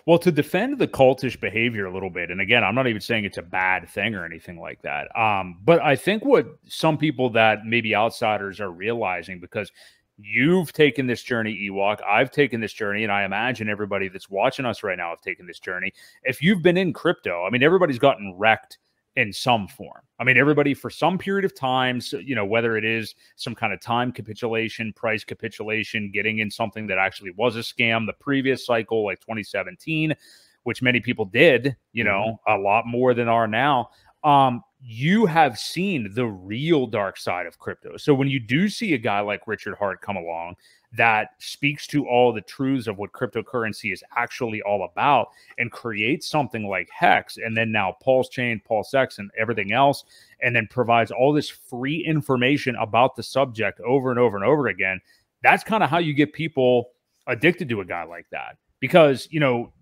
Well, to defend the cultish behavior a little bit, and again, I'm not even saying it's a bad thing or anything like that. But I think what some people that maybe outsiders are realizing, because you've taken this journey, Ewok, I've taken this journey, and I imagine everybody that's watching us right now have taken this journey. If you've been in crypto, I mean, everybody's gotten wrecked in some form. I mean, everybody for some period of time, so, you know, whether it is some kind of time capitulation, price capitulation, getting in something that actually was a scam, the previous cycle, like 2017, which many people did, you know, a lot more than are now. You have seen the real dark side of crypto. So when you do see a guy like Richard Hart come along that speaks to all the truths of what cryptocurrency is actually all about and creates something like HEX, and then now Pulse Chain, Pulse X, and everything else, and then provides all this free information about the subject over and over and over again, that's kind of how you get people addicted to a guy like that. Because, you know,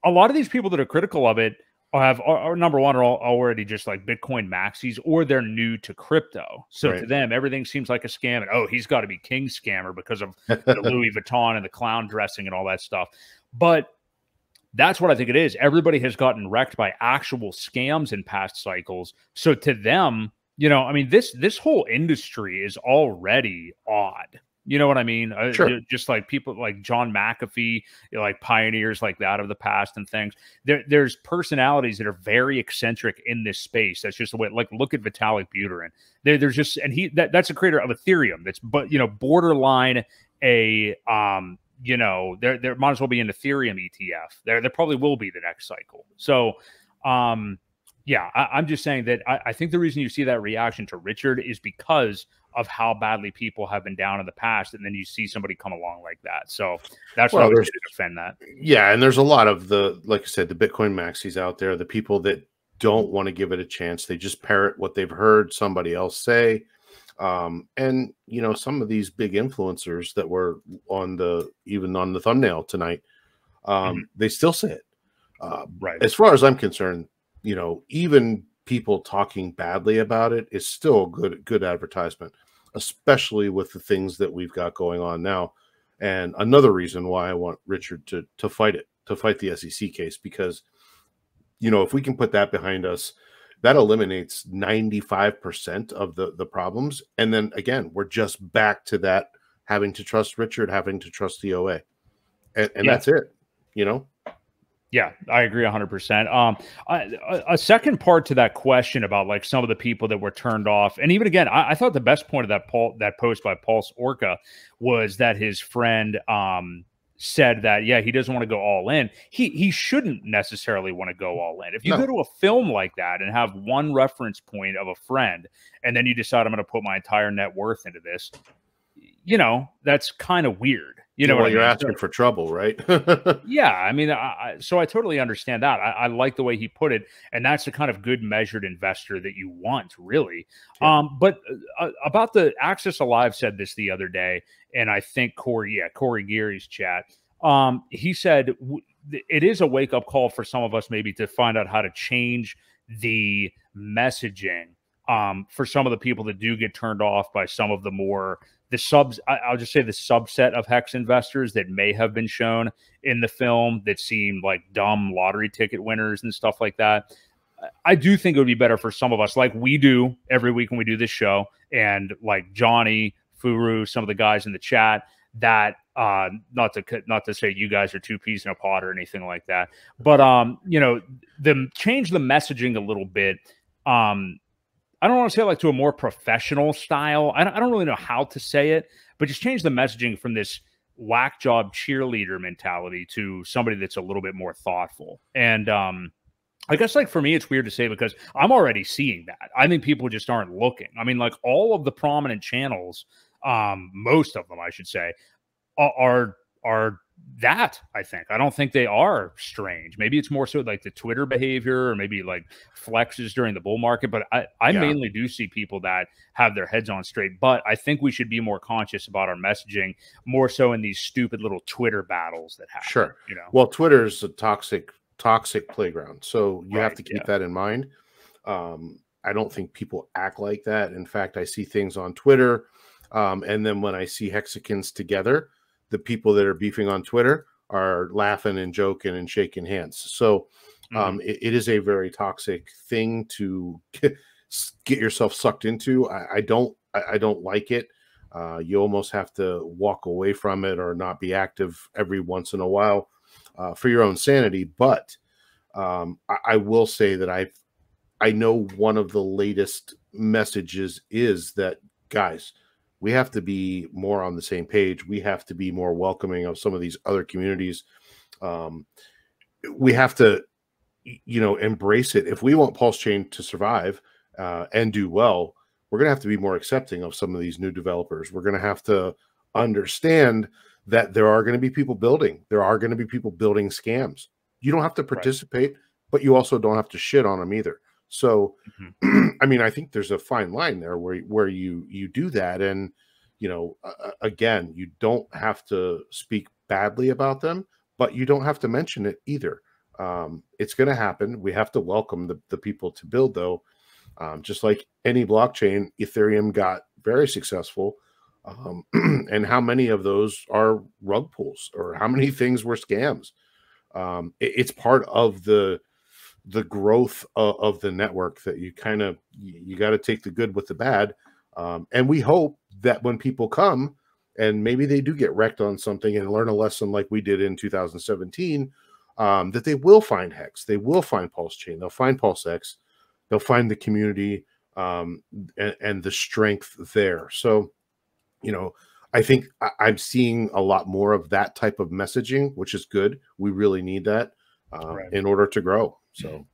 a lot of these people that are critical of it are number one, are already just like Bitcoin maxis, or they're new to crypto. So to them, everything seems like a scam. And, oh, he's got to be king scammer because of the Louis Vuitton and the clown dressing and all that stuff. But that's what I think it is. Everybody has gotten wrecked by actual scams in past cycles. So to them, you know, I mean, this whole industry is already odd. You know what I mean? Sure. Just like people like John McAfee, you know, like pioneers like that of the past and things. There's personalities that are very eccentric in this space. That's just the way. Like, look at Vitalik Buterin. There's just, and that's a creator of Ethereum. That's, but you know, borderline a you know, there might as well be an Ethereum ETF. There probably will be the next cycle. So yeah, I'm just saying that I think the reason you see that reaction to Richard is because of how badly people have been down in the past, and then you see somebody come along like that. So that's what I was going to defend that. Yeah, and there's a lot of the, like I said, the Bitcoin maxis out there, the people that don't want to give it a chance. They just parrot what they've heard somebody else say. And, you know, some of these big influencers that were even on the thumbnail tonight, they still say it. Right. As far as I'm concerned, you know, even people talking badly about it is still a good advertisement, especially with the things that we've got going on now. And another reason why I want Richard to fight the SEC case, because, you know, if we can put that behind us, that eliminates 95% of the problems. And then again, we're just back to that, having to trust Richard, having to trust the OA. And that's it, you know? Yeah, I agree 100%. A second part to that question about like some of the people that were turned off, and even again, I thought the best point of that post by Pulse Orca was that his friend said that, yeah, he doesn't want to go all in. He shouldn't necessarily want to go all in. If you go to a film like that and have one reference point of a friend, and then you decide I'm going to put my entire net worth into this, you know, that's kind of weird. You know, well, you're asking for trouble, right? Yeah, I mean, so I totally understand that. I like the way he put it, and that's the kind of good measured investor that you want, really. Yeah. But about the Access Alive said this the other day, and I think Corey Geary's chat. He said it is a wake up call for some of us, maybe, to find out how to change the messaging for some of the people that do get turned off by some of the more. I'll just say the subset of HEX investors that may have been shown in the film that seem like dumb lottery ticket winners and stuff like that. I do think it would be better for some of us, like we do every week when we do this show, and like Johnny, Furu, some of the guys in the chat, that not to say you guys are two peas in a pod or anything like that, but you know, change the messaging a little bit. I don't want to say like to a more professional style. I don't really know how to say it, but just change the messaging from this whack job cheerleader mentality to somebody that's a little bit more thoughtful. And I guess like for me, it's weird to say because I'm already seeing that. I think people just aren't looking. I mean, like all of the prominent channels, most of them, I should say, are that. I think. I don't think they are strange. Maybe it's more so like the Twitter behavior, or maybe like flexes during the bull market. But I mainly do see people that have their heads on straight. But I think we should be more conscious about our messaging, more so in these stupid little Twitter battles that happen. Sure. You know. Well, Twitter's a toxic playground, so you have to keep that in mind. I don't think people act like that. In fact, I see things on Twitter, and then when I see Hexicans together, the people that are beefing on Twitter are laughing and joking and shaking hands. So it is a very toxic thing to get yourself sucked into. I don't like it. You almost have to walk away from it or not be active every once in a while for your own sanity. But I will say that I know one of the latest messages is that, guys, we have to be more on the same page. We have to be more welcoming of some of these other communities. We have to, embrace it. If we want Pulse Chain to survive and do well, we're going to have to be more accepting of some of these new developers. We're going to have to understand that there are going to be people building. There are going to be people building scams. You don't have to participate, but you also don't have to shit on them either. So, I mean, I think there's a fine line there where you do that. And, again, you don't have to speak badly about them, but you don't have to mention it either. It's going to happen. We have to welcome the people to build, though. Just like any blockchain, Ethereum got very successful. And how many of those are rug pulls, or how many things were scams? It's part of the growth of the network that you got to take the good with the bad. And we hope that when people come and maybe they do get wrecked on something and learn a lesson like we did in 2017, that they will find HEX, they will find Pulse Chain, they'll find Pulse X, they'll find the community and the strength there. So, I think I'm seeing a lot more of that type of messaging, which is good. We really need that in order to grow. So